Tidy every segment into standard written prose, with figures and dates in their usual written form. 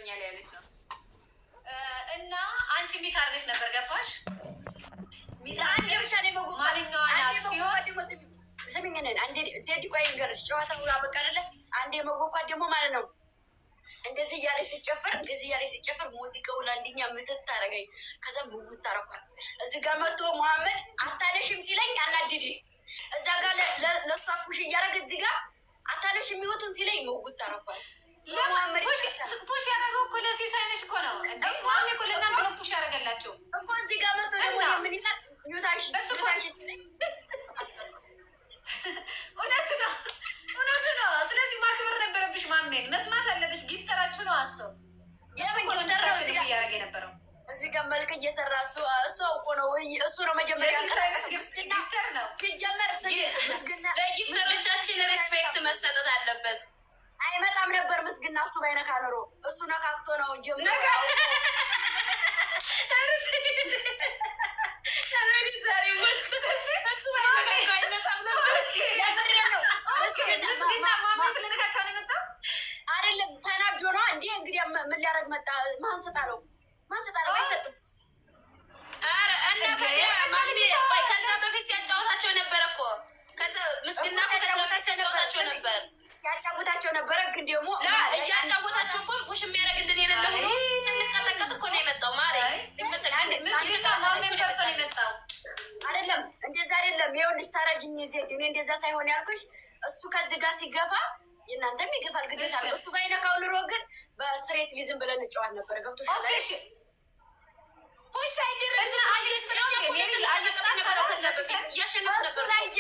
ይገባኛል ያለች ነው። እና አንቺ ሚት አድርገሽ ነበር ገባሽ? ማንኛዋ ናት ሲሆን ስሚኝንን አንዴ ዜድ ቆይ ንገርሽ ጨዋታ ሁሉ አበቃ አይደለ? አንዴ መወኳት ደግሞ ማለት ነው እንደዚህ እያለች ሲጨፍር ሙዚቃው ለአንደኛ ምትት ታረገኝ። ከዛ ሙጉት ታረኳል። እዚህ ጋር መጥቶ መሐመድ አታነሽም ሲለኝ አናድድ እዛ ጋር ለእሷ ፑሽ እያደረገ እዚህ ጋር አታነሽም የሚወቱን ሲለኝ ሙጉት ታረኳል። ፑሽ ያደረገው እኮ ለሲሳይነሽ እኮ ነው። ማሚ እኮ ለእናንተ ነው ፑሽ ያደረገላቸው እኮ እዚህ ጋር መጥቶ ደግሞ ምን ይላል ዩታንሽ ሲለኝ እውነት ነው። ስለዚህ ማክበር ነበረብሽ። ማሜን መስማት አለብሽ። ጊፍተራችሁ ነው አሰው እያደረገ የነበረው እዚህ ጋር መልክ እየሰራ እሱ አውቆ ነው እሱ ነው መጀመሪያ ጊፍተር ነው ሲጀመር ለጊፍተሮቻችን ሬስፔክት መሰጠት አለበት። አይመጣም ነበር ምስግና እሱ ባይነካ ኖሮ እሱ ነካክቶ ነው ጀምሮ አይደለም ተናዶ ነው እንዴ? እንግዲህ ምን ሊያደርግ መጣ? ማን ሰጣለው? አይሰጥስ። ኧረ እና ታዲያ ማሚ ቆይ ከዛ በፊት ሲያጫወታቸው ነበር እኮ ከዛ ምስግና ከዛ በፊት ሲያጫወታቸው ነበር ያጫወታቸው ነበረ። ግን ደግሞ እያጫወታቸው እኮ ፑሽ የሚያደርግልን የሌለ ሆኖ ስንቀጠቀጥ እኮ ነው የመጣው። ማሪ አይደለም እንደዛ አይደለም። ይኸውልሽ ታረጅኝ ዜድ እኔ እንደዛ ሳይሆን ያልኩሽ እሱ ከዚህ ጋር ሲገፋ የእናንተም ይገፋል ግዴታ ነው። እሱ ባይነካው ኑሮ ግን በስሬት ሊዝም ብለን እንጨዋት ነበረ። ገብቶሻል?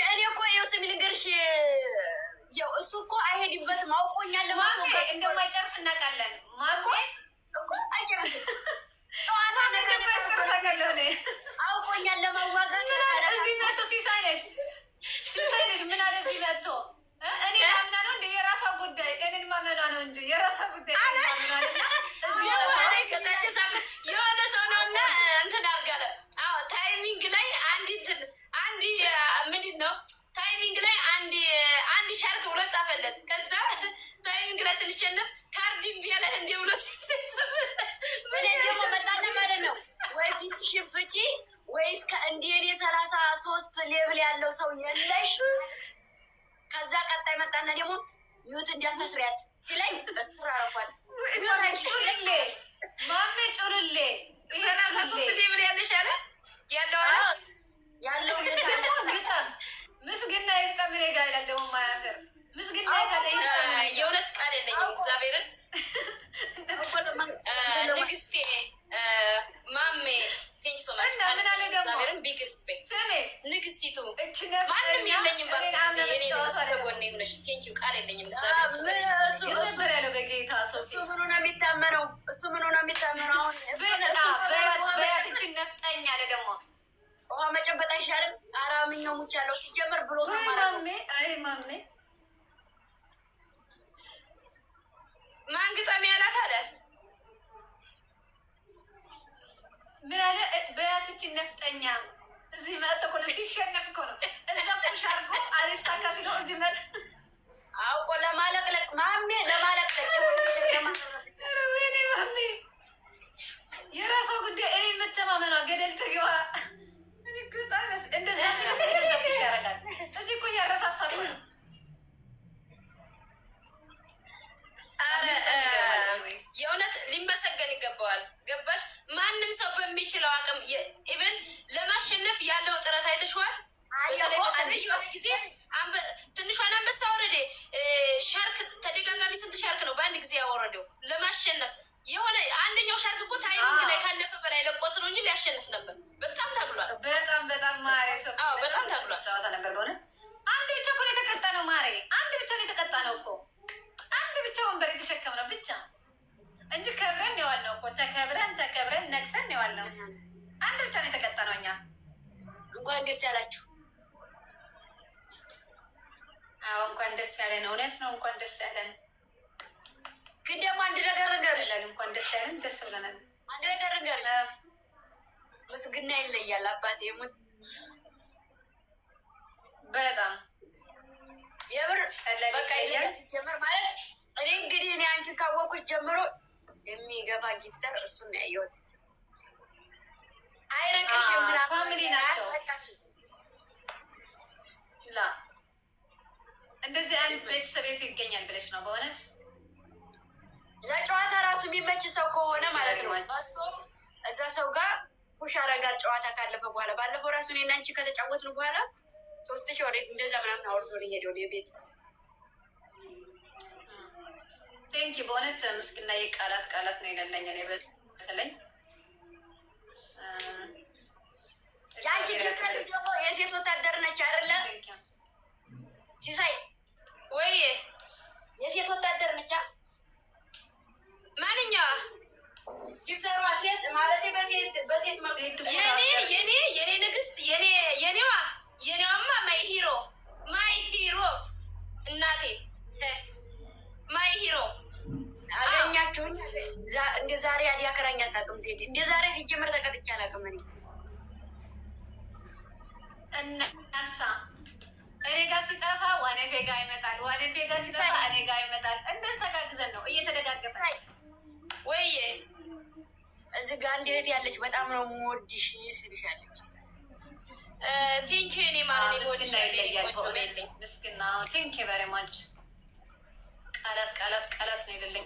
እኔ እኮ ይኸው ስሚ ልንገርሽ እሱ እኮ አይሄድበትም። አውቆኛል ለማስወገድ እንደማይጨርስ እናውቃለን። እኮ አይጨርስም። አውቆኛል ለማዋጋት እዚህ መቶ ሲሳይነሽ ምን አለ እዚህ መቶ እኔ ማምና ነው እንደ የራሷ ጉዳይ እኔን ማመኗ ነው እንጂ የራሷ ጉዳይ የሆነ ሰው ነው እና እንትን አድርጋለ ታይሚንግ ላይ አንድ ምንድን ነው ታይሚንግ ላይ አንድ ሻርክ ብሎ ጻፈለት። ከዛ ታይሚንግ ላይ ስንሸነፍ ካርዲን ቢያለን እንዲ ብሎ ሲጽፍ ምን ደግሞ መጣለ ማለት ነው ወይ ፊት ሽፍጪ ወይስ ከእንዲኔ 33 ሌብል ያለው ሰው የለሽ። ከዛ ቀጣይ መጣና ደግሞ ሚውት እንዲያታስሪያት ሲለኝ እስራ አረኳል። ማሜ ጮርሌ 33 ሌብል ያለሽ አለ ያለው በጣም ምስግና ይርጠም ጋ ይላል። ደግሞ ማያፈር ምስግና የእውነት ቃል የለኝም እግዚአብሔርን ንግስቴ ማሜ ቴንክ ሶ ማች እግዚአብሔርን ቢግ ሪስፔክት ንግስቲቱ ማንም የለኝም ባልኩት የኔ ከጎኔ ሆነሽ ቴንክ ዩ ቃል የለኝም እግዚአብሔር ያለው በጌታ እሱ ምኑ ነው የሚታመነው? አሁን በያትችን ነፍጠኛ አለ ደግሞ ውሃ መጨበጥ አይሻልም? አራምኛው ሙች ያለው ሲጀመር ብሎ ማሜ ማንግጠም ያላት አለ ምን አለ በያትችን ነፍጠኛ እዚህ መጥቶ እኮ ነው ሲሸነፍ እኮ ነው እዛ ፑሽ አድርጎ አሪሳካ ሲለው እዚህ መጥ አውቆ ለማለቅለቅ ማሜ ወይኔ ማሜ የራሷ ጉዳይ እኔ መተማመኗ ገደል ትግባ። እንደዛ ፑሽ ያደርጋል። እዚህ እኮ እያረሳሳ እኮ ነው። የእውነት ሊመሰገን ይገባዋል። ገባሽ? ማንም ሰው በሚችለው አቅም ኢቨን ለማሸነፍ ያለው ጥረት አይተሽዋል። በተለይ የሆነ ጊዜ ትንሿን አንበሳ ወረደ ሻርክ ተደጋጋሚ ስንት ሻርክ ነው በአንድ ጊዜ ያወረደው ለማሸነፍ። የሆነ አንደኛው ሻርክ እኮ ታይሚንግ ላይ ካለፈ በላይ ለቆት ነው እንጂ ሊያሸንፍ ነበር። በጣም ታግሏል። በጣም ማሬ በጣም ታግሏል። ጨዋታ ነበር በእውነት። አንድ ብቻ እኮ ነው የተቀጣ ነው ማሬ። አንድ ብቻ ነው የተቀጣ ነው እኮ አንድ ብቻ ወንበር የተሸከም ነው ብቻ እንጂ ከብረን የዋልነው እኮ ተከብረን ነግሰን የዋልነው አንድ ብቻ ነው የተቀጣ ነው። እኛ እንኳን ደስ ያላችሁ። አዎ እንኳን ደስ ያለን። እውነት ነው እንኳን ደስ ያለን። ግን ደግሞ አንድ ነገር ልንገርሽ፣ እንኳን ደስ ያለን። ደስ ብለናል። አንድ ነገር ልንገርሽ፣ ምስግና ይለያል አባቴ ሙት በጣም የምር በቃ ጀምር ማለት እኔ እንግዲህ እኔ አንቺን ካወቅኩሽ ጀምሮ የሚገባ ጊፍተር እሱን ነው ያየሁት። አይረቅሽም ምናምን ፋሚሊ ናቸው። ላ እንደዚህ አይነት ቤተሰብ የት ይገኛል ብለሽ ነው? በእውነት ለጨዋታ ራሱ የሚመች ሰው ከሆነ ማለት ነው እዛ ሰው ጋር ፑሽ አረጋል። ጨዋታ ካለፈ በኋላ ባለፈው ራሱ እኔና አንቺ ከተጫወትን በኋላ 3000 ወሬት እንደዛ ምናምን አውርዶ ነው የሄደው የቤት ቴንኪ። በእውነት ምስግና ቃላት ነው የሌለኝ እኔ በተለይ ያንቺ ደግሞ የሴት ወታደር ነች አይደለ? ሲሳይ ወይ የሴት ወታደር ነች። ማንኛዋ ይፍጠሯ ሴት ማለት በሴት የኔ ንግስት የኔዋማ ማይ ሂሮ እናቴ ማይ ሂሮ አገኛችሁኝ። እንደ ዛሬ አዲያከራኝ አታውቅም ሴት እንደ ዛሬ ሲጀምር ተቀጥቼ አላውቅም። እኔ ጋር ሲጠፋ ዋነፌ ጋር ይመጣል፣ ዋነፌ ጋር ሲጠፋ እኔ ጋር ይመጣል። እንደዚህ ተጋግዘን ነው እየተደጋገፈ ወይ እዚህ ጋር እንዴት ያለች በጣም ነው የምወድሽ ስልሻለች። ቴንኪ እኔ ማለት ምስግና ይለያል። ምስግና ቴንኪ ቨሪ ማች። ቃላት ነው የሌለኝ።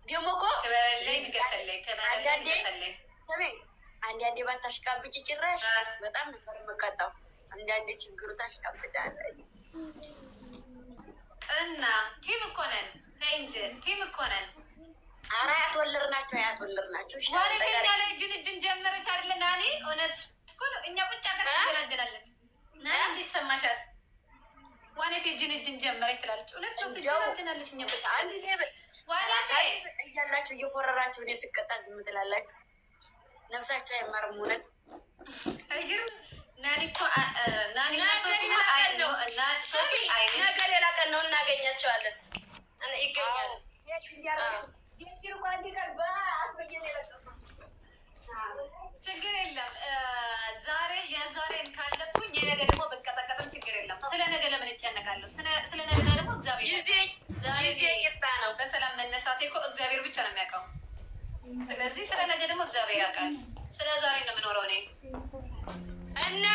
ደግሞ እኮ አንዳንዴ ባታሽቃብጭ ጭራሽ በጣም ነበር የምቀጣው። አንዳንዴ ችግሩ ታሽቃብጫለች እና ቲም እኮ ነን እንጂ ቲም እኮ ነን። ኧረ አያትወልር ናቸው። ዋኔ ላይ እጅን ጀመረች አይደለ? ናኔ እውነት እኮ ነው። እኛ ቁጭ አገናጀናለች ና እንዲሰማሻት ዋኔ እጅን ጀመረች ትላለች። እውነት ነው ትጀናጀናለች። እኛ ቁጭ አንድ ጊዜ እያላችሁ እየፎረራችሁ እኔ ስቀጣ ዝም ትላላችሁ። ነፍሳችሁ አይማርም። እውነት አይገርም። ናኒ እኮ ናኒ ነገ ሌላ ቀን ነው እናገኛቸዋለን። ይገኛሉ። ችግር የለም። ዛሬ የዛሬን ካለኩኝ የነገ ደግሞ በቀጠቀጥም ችግር የለም። ስለ ነገ ለምን እጨነቃለሁ? ስለ ነገ ደግሞ እግዚአብሔር ጊዜ ቂጣ ነው። በሰላም መነሳቴ እኮ እግዚአብሔር ብቻ ነው የሚያውቀው። ስለዚህ ስለ ነገ ደግሞ እግዚአብሔር ያውቃል። ስለ ዛሬ ነው የምኖረው እኔ እና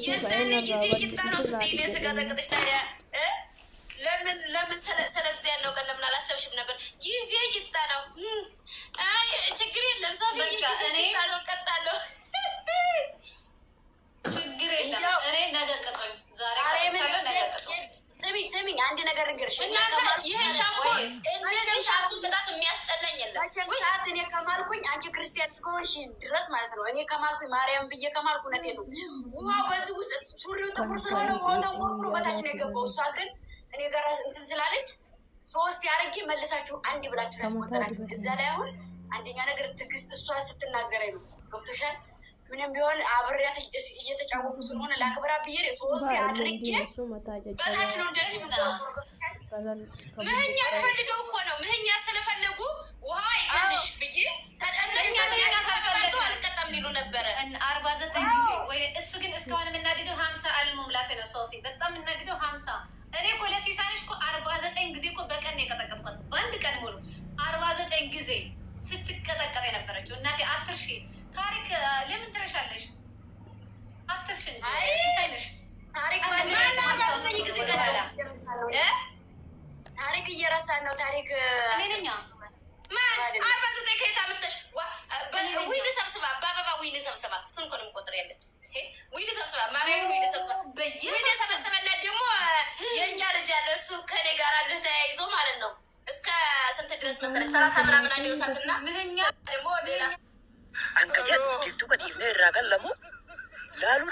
የዛኔ ጊዜ ቂጣ ነው ስትይ ነው ስቀጠቅጥሽ። ታዲያ ለምን ስለዚህ ያለው ቀን ለምን አላሰብሽም ነበር? ጊዜ ቂጣ ነው። ችግር የለም። ሰው ጊዜ ነው ቀጣለሁ። ችግር የለም። እኔ ነገ ቅጦኝ ዛሬ ስሚኝ አንድ ነገር ንገርሽ። ይሄ ሻምፖ እንደዚህ ሻምፖ ቅጣት የሚያስጠላኝ የለም። ሰዓት እኔ ከማልኩኝ አንቺ ክርስቲያን እስከሆንሽ ድረስ ማለት ነው። እኔ ከማልኩኝ ማርያም ብዬ ከማልኩ እውነቴን ነው። ውሃው በዚህ ውስጥ ሱሪው ጥቁር ስለሆነ ውሃው ተንቆርቁሮ በታች ነው የገባው። እሷ ግን እኔ ጋር እንትን ስላለች 3 ያርጌ መልሳችሁ አንድ ብላችሁ ያስቆጠራችሁ። እዛ ላይ አሁን አንደኛ ነገር ትዕግስት እሷ ስትናገረኝ ነው። ገብቶሻል? ምንም ቢሆን አብሬያት እየተጫወቁ ስለሆነ ለአክብራ ብዬ 3 አድርጌ በታች ነው እንደዚህ ምህኛ ፈልገው እኮ ነው። ምህኛ ስለፈለጉ ውሃ አይገልሽ ብዬ አልቀጣም ሊሉ ነበረ 49 ጊዜ ወይ እሱ ግን እስካሁን የምናድደው 50 አለመሙላት ነው። ሶፊ በጣም የምናድደው 50። እኔ እኮ ለሲሳንሽ እኮ 49 ጊዜ እኮ በቀን ነው የቀጠቀጥኳት። በአንድ ቀን ሙሉ 49 ጊዜ ስትቀጠቀጥ የነበረችው እናቴ። አትርሺ ታሪክ ለምን ትረሻለሽ? አትርሺ እንጂ ሲሳይነሽ ታሪክ እየረሳን ነው። ታሪክ እኔኛ ማን 49 ከየት አመጣሽ? ዊል ሰብስባ በአበባ ዊል ሰብስባ ስንኮንም ቁጥር ያለች ዊል ሰብስባ ማርያም ዊል ሰብስባ ዊል ሰበሰበላት። ደግሞ የእኛ ልጅ ያለ እሱ ከኔ ጋር አለ ተያይዞ ማለት ነው። እስከ ስንት ድረስ መሰለሽ 30 ምናምን አዲውሳትና ምንኛ ደግሞ ሌላ አንከጀ ጅቱ ከዲፍ ነው ይራቀል ለሙ ላሉ